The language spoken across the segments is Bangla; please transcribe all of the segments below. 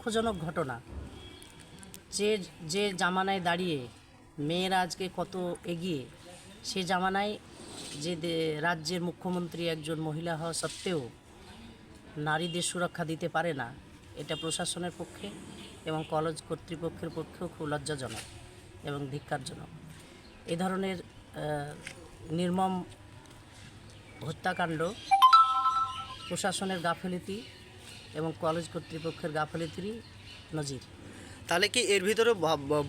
দুঃখজনক ঘটনা। যে যে জামানায় দাঁড়িয়ে মেয়েরা আজকে কত এগিয়ে, সে জামানায় যে রাজ্যের মুখ্যমন্ত্রী একজন মহিলা হওয়া সত্ত্বেও নারীদের সুরক্ষা দিতে পারে না, এটা প্রশাসনের পক্ষে এবং কলেজ কর্তৃপক্ষের পক্ষেও খুব লজ্জাজনক এবং ধিক্কারজনক। এ ধরনের নির্মম হত্যাকাণ্ড প্রশাসনের গাফিলতি এবং কলেজ কর্তৃপক্ষের গাফিলতিরই নজির। তাহলে কি এর ভিতরে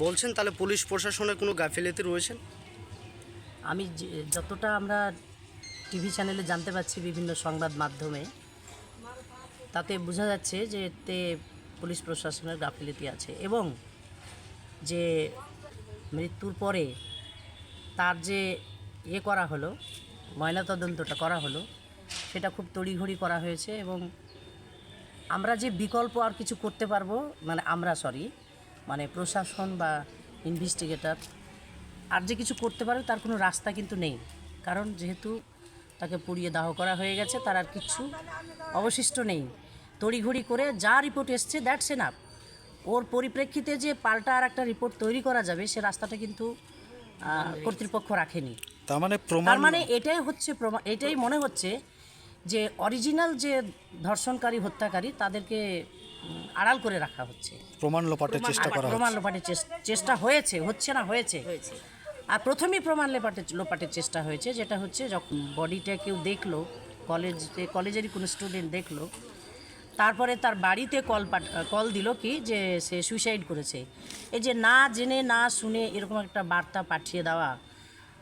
বলছেন তাহলে পুলিশ প্রশাসনের কোনো গাফিলতি রয়েছে? আমি যতটা আমরা টিভি চ্যানেলে জানতে পারছি বিভিন্ন সংবাদ মাধ্যমে, তাতে বোঝা যাচ্ছে যে এতে পুলিশ প্রশাসনের গাফিলতি আছে এবং যে মৃত্যুর পরে তার যে করা হলো, ময়নাতদন্তটা করা হলো, সেটা খুব তড়িঘড়ি করা হয়েছে এবং আমরা যে বিকল্প আর কিছু করতে পারবো, মানে প্রশাসন বা ইনভেস্টিগেটর আর যে কিছু করতে পারবে তার কোনো রাস্তা কিন্তু নেই। কারণ যেহেতু তাকে পুড়িয়ে দাহ করা হয়ে গেছে, তার আর কিছু অবশিষ্ট নেই। তড়িঘড়ি করে যা রিপোর্ট এসছে দ্যাটস এনাফ। ওর পরিপ্রেক্ষিতে যে পাল্টা আর একটা রিপোর্ট তৈরি করা যাবে, সে রাস্তাটা কিন্তু কর্তৃপক্ষ রাখেনি। তার মানে এটাই মনে হচ্ছে যে অরিজিনাল যে ধর্ষণকারী হত্যাকারী তাদেরকে আড়াল করে রাখা হচ্ছে, প্রমাণ লোপাটের চেষ্টা হয়েছে। আর প্রথমেই প্রমাণ লোপাটের চেষ্টা হয়েছে, যেটা হচ্ছে যখন বডিটা কেউ দেখলো, কলেজেরই কোনো স্টুডেন্ট দেখলো, তারপরে তার বাড়িতে কল দিল কি যে সে সুইসাইড করেছে। এই যে না জেনে না শুনে এরকম একটা বার্তা পাঠিয়ে দেওয়া,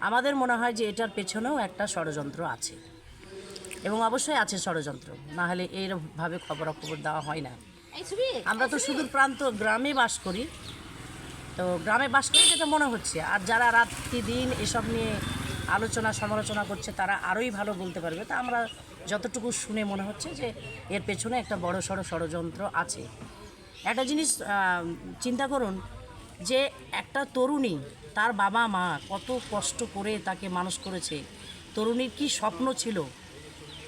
আমাদের মনে হয় যে এটার পেছনেও একটা ষড়যন্ত্র আছে এবং অবশ্যই আছে ষড়যন্ত্র, না হলে এইভাবে খবরাখবর দেওয়া হয় না। আমরা তো সুদূর প্রান্ত গ্রামে বাস করি, তো গ্রামে বাস করি যেটা মনে হচ্ছে। আর যারা রাত্রি দিন এসব নিয়ে আলোচনা সমালোচনা করছে তারা আরোই ভালো বলতে পারবে। তা আমরা যতটুকু শুনে মনে হচ্ছে যে এর পেছনে একটা বড় সড়ো ষড়যন্ত্র আছে। একটা জিনিস চিন্তা করুন যে একটা তরুণী, তার বাবা মা কত কষ্ট করে তাকে মানুষ করেছে, তরুণীর কি স্বপ্ন ছিল,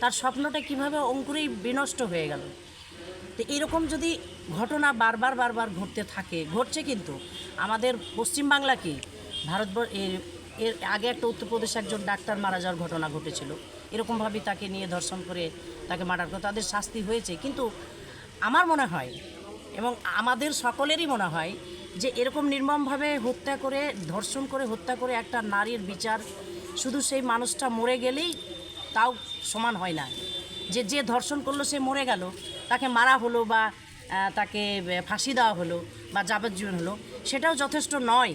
তার স্বপ্নটা কিভাবে অঙ্কুরেই বিনষ্ট হয়ে গেল। তো এরকম যদি ঘটনা বারবার ঘটছে কিন্তু আমাদের পশ্চিমবাংলা কি ভারতবর্ষ এর আগে একটা উত্তরপ্রদেশে একজন ডাক্তার মারা যাওয়ার ঘটনা ঘটেছিল, এরকমভাবেই তাকে নিয়ে ধর্ষণ করে তাকে মার্ডার করে, তাদের শাস্তি হয়েছে। কিন্তু আমার মনে হয় এবং আমাদের সকলেরই মনে হয় যে এরকম নির্মমভাবে ধর্ষণ করে হত্যা করে একটা নারীর বিচার শুধু সেই মানুষটা মরে গেলেই তাও সমান হয় না। যে ধর্ষণ করলো সে মরে গেল, তাকে মারা হলো বা তাকে ফাঁসি দেওয়া হলো বা যাবজ্জীবন হলো, সেটাও যথেষ্ট নয়।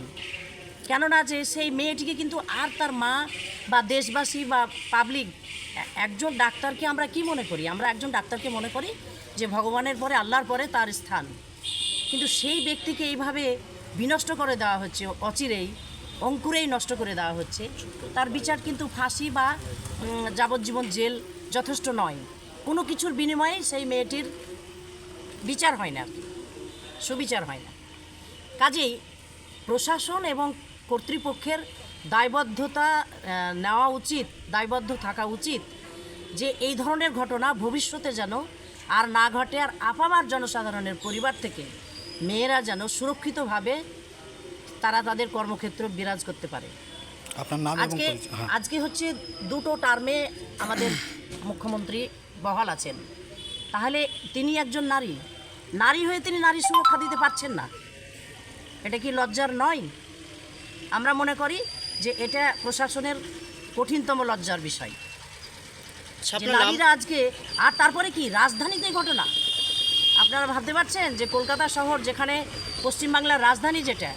কেননা যে সেই মেয়েটিকে কিন্তু আর তার মা বা দেশবাসী বা পাবলিক, একজন ডাক্তারকে আমরা কি মনে করি? আমরা একজন ডাক্তারকে মনে করি যে ভগবানের পরে, আল্লাহর পরে তার স্থান। কিন্তু সেই ব্যক্তিকে এইভাবে বিনষ্ট করে দেওয়া হচ্ছে, অচিরেই অঙ্কুরেই নষ্ট করে দেওয়া হচ্ছে। তার বিচার কিন্তু ফাঁসি বা যাবজ্জীবন জেল যথেষ্ট নয়। কোনো কিছুর বিনিময়ে সেই মেয়েটির বিচার হয় না, সুবিচার হয় না। কাজেই প্রশাসন এবং কর্তৃপক্ষের দায়বদ্ধ থাকা উচিত যে এই ধরনের ঘটনা ভবিষ্যতে যেন আর না ঘটে। আর আপামার জনসাধারণের পরিবার থেকে মেয়েরা যেন সুরক্ষিতভাবে তারা তাদের কর্মক্ষেত্র বিরাজ করতে পারে। আপনার নাম? আজকে হচ্ছে 2টো টার্মে আমাদের মুখ্যমন্ত্রী বহাল আছেন, তাহলে তিনি একজন নারী হয়ে তিনি নারী সুরক্ষা দিতে পারছেন না, এটা কি লজ্জার নয়? আমরা মনে করি যে এটা প্রশাসনের কঠিনতম লজ্জার বিষয়। নারীরা আজকে, আর তারপরে কি রাজধানীতে ঘটনা, আপনারা ভাবতে পারছেন যে কলকাতা শহর যেখানে পশ্চিমবাংলার রাজধানী যেটা,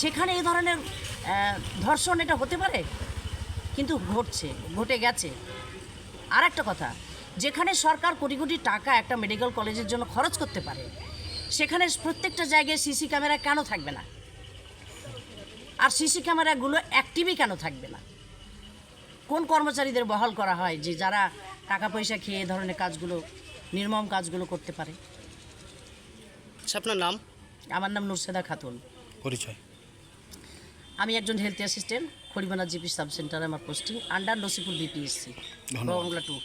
সেখানে এই ধরনের ধর্ষণ এটা হতে পারে? কিন্তু ঘটে গেছে। আর একটা কথা, যেখানে সরকার কোটি কোটি টাকা একটা মেডিকেল কলেজের জন্য খরচ করতে পারে, সেখানে প্রত্যেকটা জায়গায় সিসি ক্যামেরা কেন থাকবে না? আর সিসি ক্যামেরাগুলো অ্যাক্টিভই কেন থাকবে না? কোন কর্মচারীদের বহাল করা হয় যে যারা টাকা পয়সা খেয়ে এই ধরনের নির্মম কাজগুলো করতে পারে? আপনার নাম? আমার নাম নুরসেদা খাতুন। পরিচয়? আমি একজন হেলথ অ্যাসিস্ট্যান্ট, খড়িবানা জিপি সাব সেন্টারে আমার পোস্টিং, আন্ডার নসিপুর বিপিএসসি, 2।